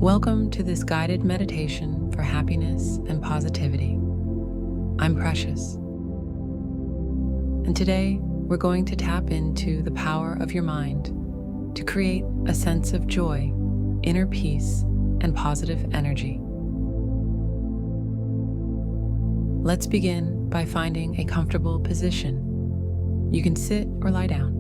Welcome to this guided meditation for happiness and positivity. I'm Precious, and today we're going to tap into the power of your mind to create a sense of joy, inner peace, and positive energy. Let's begin by finding a comfortable position. You can sit or lie down,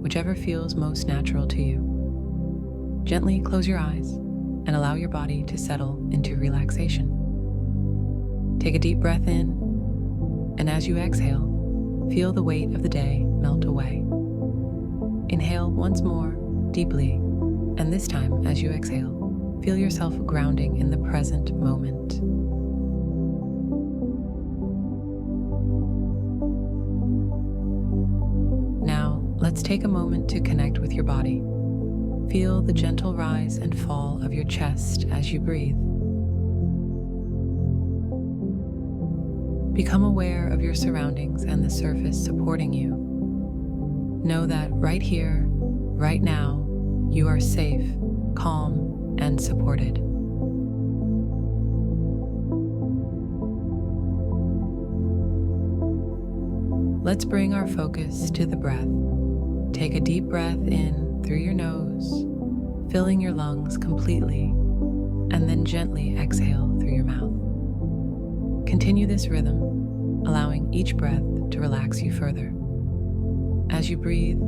whichever feels most natural to you. Gently close your eyes and allow your body to settle into relaxation. Take a deep breath in, and as you exhale, feel the weight of the day melt away. Inhale once more, deeply, and this time, as you exhale, feel yourself grounding in the present moment. Now, let's take a moment to connect with your body. Feel the gentle rise and fall of your chest as you breathe. Become aware of your surroundings and the surface supporting you. Know that right here, right now, you are safe, calm, and supported. Let's bring our focus to the breath. Take a deep breath in through your nose, filling your lungs completely, and then gently exhale through your mouth. Continue this rhythm, allowing each breath to relax you further. As you breathe,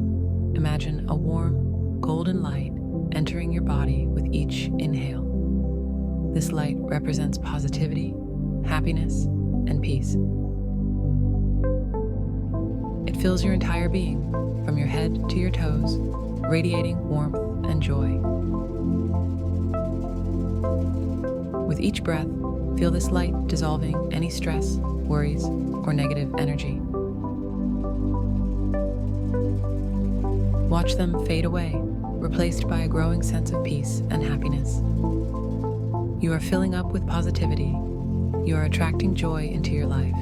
imagine a warm, golden light entering your body with each inhale. This light represents positivity, happiness, and peace. It fills your entire being, from your head to your toes, radiating warmth and joy. With each breath, feel this light dissolving any stress, worries, or negative energy. Watch them fade away, replaced by a growing sense of peace and happiness. You are filling up with positivity. You are attracting joy into your life.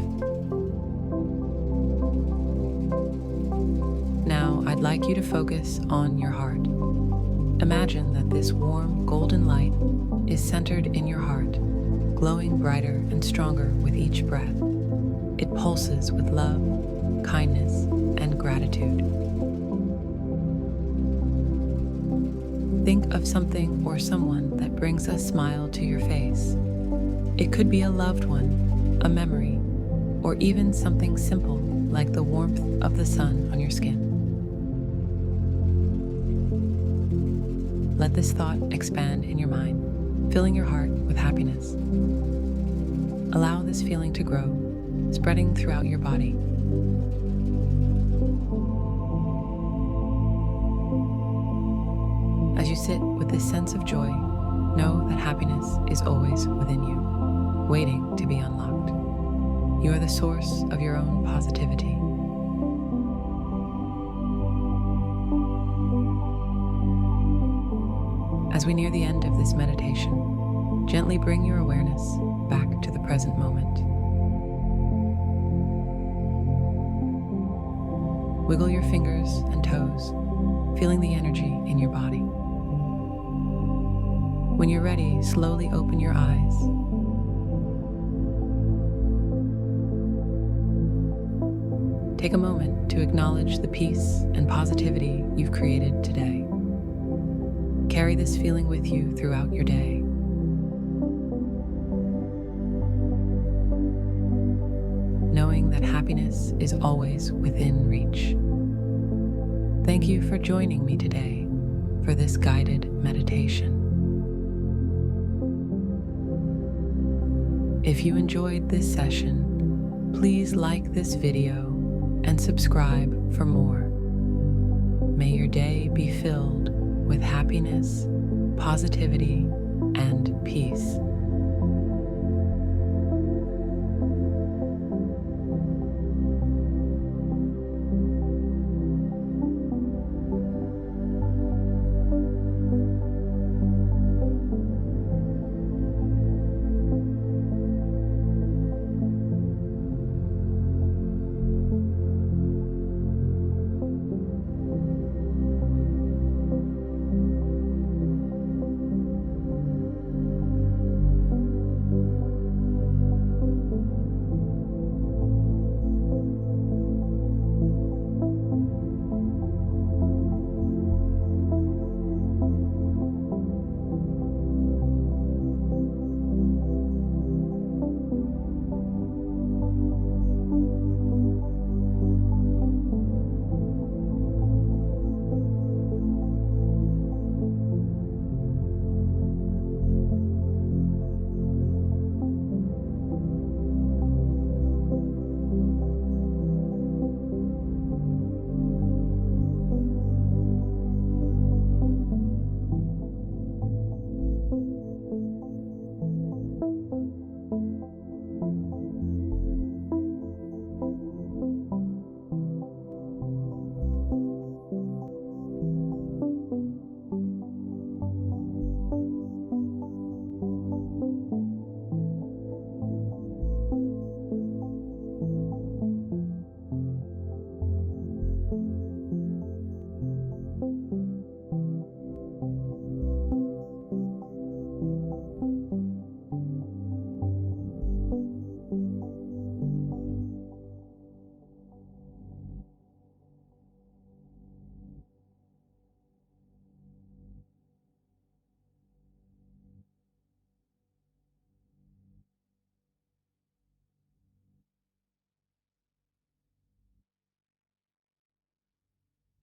Now, I'd like you to focus on your heart. Imagine that this warm, golden light is centered in your heart, glowing brighter and stronger with each breath. It pulses with love, kindness, and gratitude. Think of something or someone that brings a smile to your face. It could be a loved one, a memory, or even something simple like the warmth of the sun on your skin. Let this thought expand in your mind, filling your heart with happiness. Allow this feeling to grow, spreading throughout your body. As you sit with this sense of joy, know that happiness is always within you, waiting to be unlocked. You are the source of your own positivity. As we near the end of this meditation, gently bring your awareness back to the present moment. Wiggle your fingers and toes, feeling the energy in your body. When you're ready, slowly open your eyes. Take a moment to acknowledge the peace and positivity you've created today. Carry this feeling with you throughout your day. Knowing that happiness is always within reach. Thank you for joining me today for this guided meditation. If you enjoyed this session, please like this video and subscribe for more. May your day be filled with happiness, positivity, and peace.